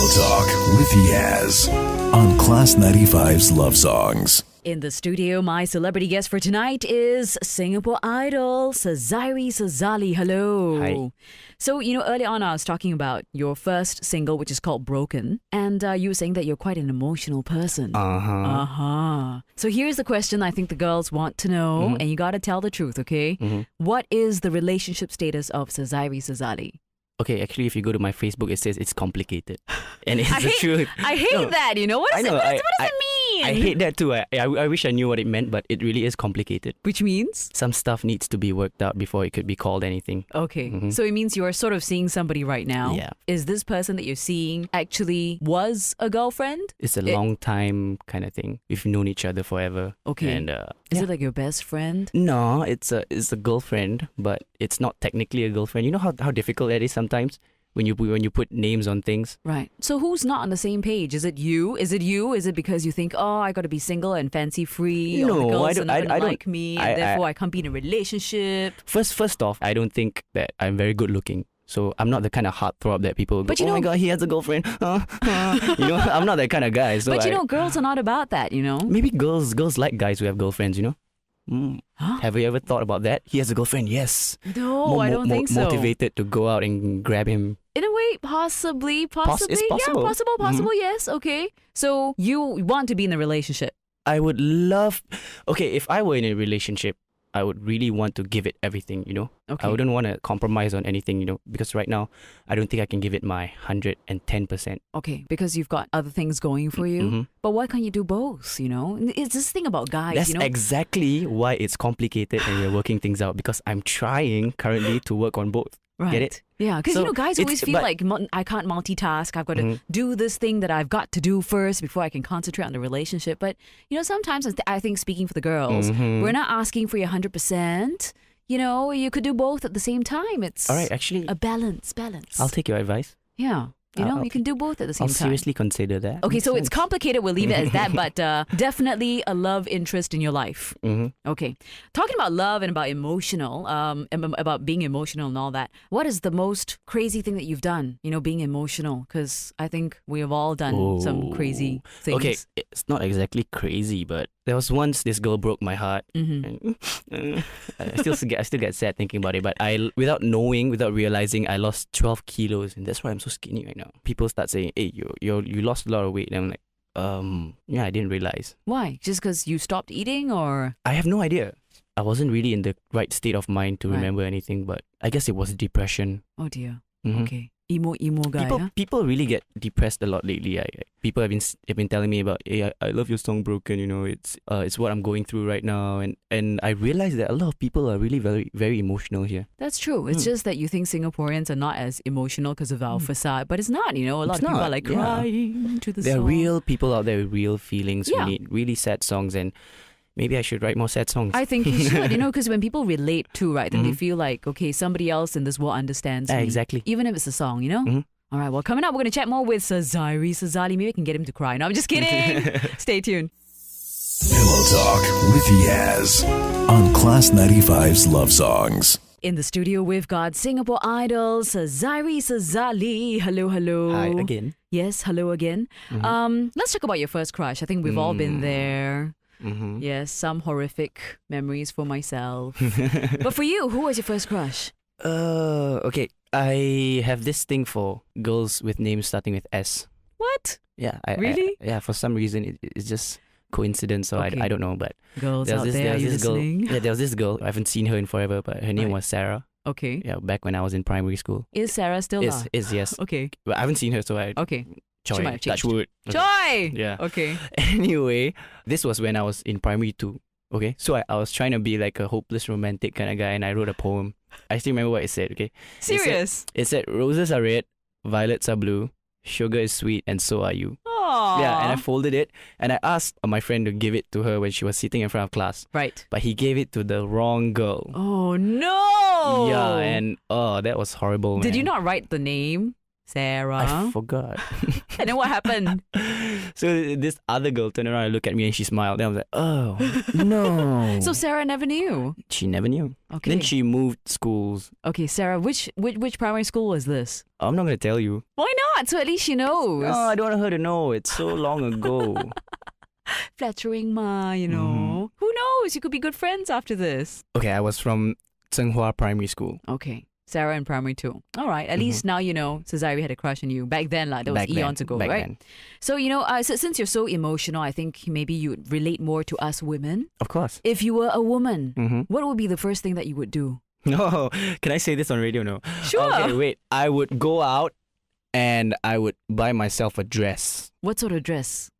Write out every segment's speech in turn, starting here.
Pillowtalk with Yaz on Class 95's Love Songs. In the studio, my celebrity guest for tonight is Singapore Idol, Sezairi Sezali. Hello. Hi. So, early on I was talking about your first single, which is called Broken. And you were saying that you're quite an emotional person. So here's the question I think the girls want to know, and you got to tell the truth, okay? What is the relationship status of Sezairi Sezali? Okay, actually, if you go to my Facebook, it says it's complicated. And it's the truth. I hate that, What does it mean? I hate that too. I wish I knew what it meant, but it really is complicated. Which means? Some stuff needs to be worked out before it could be called anything. Okay. So it means you're sort of seeing somebody right now. Yeah. Is this person that you're seeing actually was a girlfriend? It's a long time kind of thing. We've known each other forever. Okay. And is it like your best friend? No, it's a girlfriend, but it's not technically a girlfriend. You know how difficult that is sometimes when you put names on things. Right. So who's not on the same page? Is it you? Is it because you think, oh, I got to be single and fancy free? No, or the girls I don't. are I not gonna don't like me, and therefore I can't be in a relationship. First off, I don't think that I'm very good looking. So I'm not the kind of heartthrob that people go, oh my God, he has a girlfriend. I'm not that kind of guy. So but girls are not about that, Maybe girls like guys who have girlfriends, Huh? Have you ever thought about that? He has a girlfriend, yes. No, I don't think so. Motivated to go out and grab him. In a way, possibly. It's possible. Yeah, possible, yes, okay. So you want to be in a relationship? I would love... Okay, if I were in a relationship, I would really want to give it everything, Okay. I wouldn't want to compromise on anything, because right now, I don't think I can give it my 110%. Okay, because you've got other things going for you. But why can't you do both, It's this thing about guys, That's exactly why it's complicated and we're working things out, because I'm trying currently to work on both. Right. Get it? Yeah, because guys always feel like I can't multitask. I've got to do this thing that I've got to do first before I can concentrate on the relationship. But sometimes I think speaking for the girls, we're not asking for your 100%. You could do both at the same time. It's all right. Actually, a balance. I'll take your advice. Yeah. You can do both at the same time. I'll seriously consider that. Okay, so it's complicated. We'll leave it as that, but definitely a love interest in your life. Okay. Talking about love and about about being emotional and all that, what is the most crazy thing that you've done, being emotional? Because I think we have all done some crazy things. Okay, it's not exactly crazy, but there was once this girl broke my heart. And, I still get sad thinking about it, but without realizing, I lost 12 kilos, and that's why I'm so skinny right now. People start saying, hey, you lost a lot of weight. And I'm like, yeah, I didn't realize. Why? Just because you stopped eating, or? I have no idea. I wasn't really in the right state of mind to remember anything, but I guess it was depression. Oh dear. Okay. Emo guy. People really get depressed a lot lately. People have been telling me about, hey, I love your song Broken. It's what I'm going through right now, and I realized that a lot of people are really very, very emotional here. That's true. It's just that you think Singaporeans are not as emotional because of our facade, but it's not. A lot of people are like crying to the song. There are real people out there with real feelings who need really sad songs, and maybe I should write more sad songs. I think you should, because when people relate to, right, then they feel like, okay, somebody else in this world understands me. Exactly. Even if it's a song, All right, well, coming up, we're going to chat more with Sezairi Sezali. Maybe I can get him to cry. No, I'm just kidding. Stay tuned. Pillowtalk with Yaz on Class 95's Love Songs. In the studio, we've got Singapore Idol, Sezairi Sezali. Hello, hello. Hi again. Yes, hello again. Let's talk about your first crush. I think we've all been there. Yes, some horrific memories for myself. But for you, who was your first crush? Okay. I have this thing for girls with names starting with S. What? Yeah. Really? Yeah, for some reason, it's just coincidence, so I don't know. But girls out there, are you listening? There was this girl. I haven't seen her in forever, but her name was Sarah. Okay. Yeah, back when I was in primary school. Is Sarah still there? Is yes. Okay. But I haven't seen her, so Okay. Choi, touch wood. Okay. Choi! Yeah. Okay. Anyway, this was when I was in primary 2. Okay, so I was trying to be like a hopeless romantic kind of guy, and I wrote a poem. I still remember what it said, okay? Serious? It said, roses are red, violets are blue, sugar is sweet, and so are you. Aww. Yeah, and I folded it, and I asked my friend to give it to her when she was sitting in front of class. Right. But he gave it to the wrong girl. Oh, no! Yeah, and that was horrible, man. Did you not write the name? Sarah. I forgot. And then what happened? So this other girl turned around and looked at me and she smiled. Then I was like, oh, no. So Sarah never knew. She never knew. Okay. Then she moved schools. Okay, Sarah, which primary school was this? I'm not going to tell you. Why not? So at least she knows. No, I don't want her to know. It's so long ago. Flattering ma, you know. Who knows? You could be good friends after this. Okay, I was from Tsenghua Primary School. Okay. Sarah in primary 2. All right. At least now you know Sezairi had a crush on you. Back then, that was eons ago, back right? then. So, since you're so emotional, I think maybe you would relate more to us women. Of course. If you were a woman, what would be the first thing that you would do? No, can I say this on radio? No. Sure. Okay, wait. I would go out and I would buy myself a dress. What sort of dress?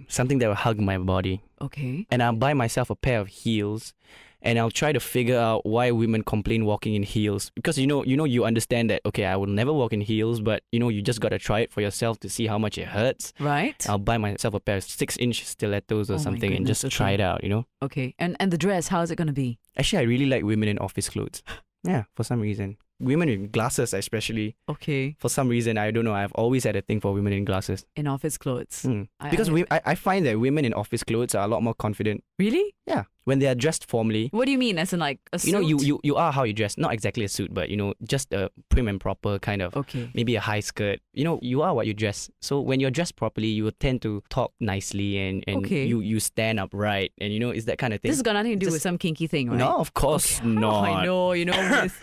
Something that will hug my body. Okay. And I'll buy myself a pair of heels. And I'll try to figure out why women complain walking in heels. Because you understand that, okay, I will never walk in heels, but you just gotta try it for yourself to see how much it hurts. Right. I'll buy myself a pair of 6-inch stilettos or something and just try it out, Okay. And the dress, how is it gonna be? Actually, I really like women in office clothes. Yeah, for some reason. Women in glasses especially. Okay. For some reason, I don't know, I've always had a thing for women in glasses. In office clothes. Because I find that women in office clothes are a lot more confident. Really? Yeah. When they are dressed formally. What do you mean? As in like a suit? You are how you dress. Not exactly a suit, but just a prim and proper kind of. Okay. Maybe a high skirt. You are what you dress. So when you're dressed properly, you will tend to talk nicely and okay. you stand upright and it's that kind of thing. This has got nothing to do with some kinky thing, right? No, of course not. I know, with...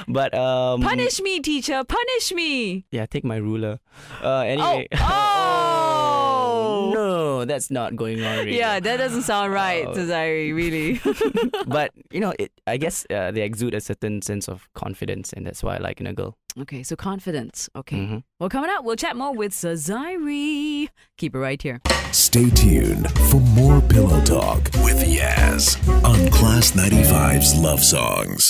but punish me, teacher. Punish me. Yeah, take my ruler. Anyway. Oh. No, that's not going on really. Yeah, that doesn't sound right, Sezairi, really. But, I guess they exude a certain sense of confidence, and that's why I like in a girl. Okay, so confidence. Okay. Well, coming up, we'll chat more with Sezairi. Keep it right here. Stay tuned for more Pillow Talk with Yaz on Class 95's Love Songs.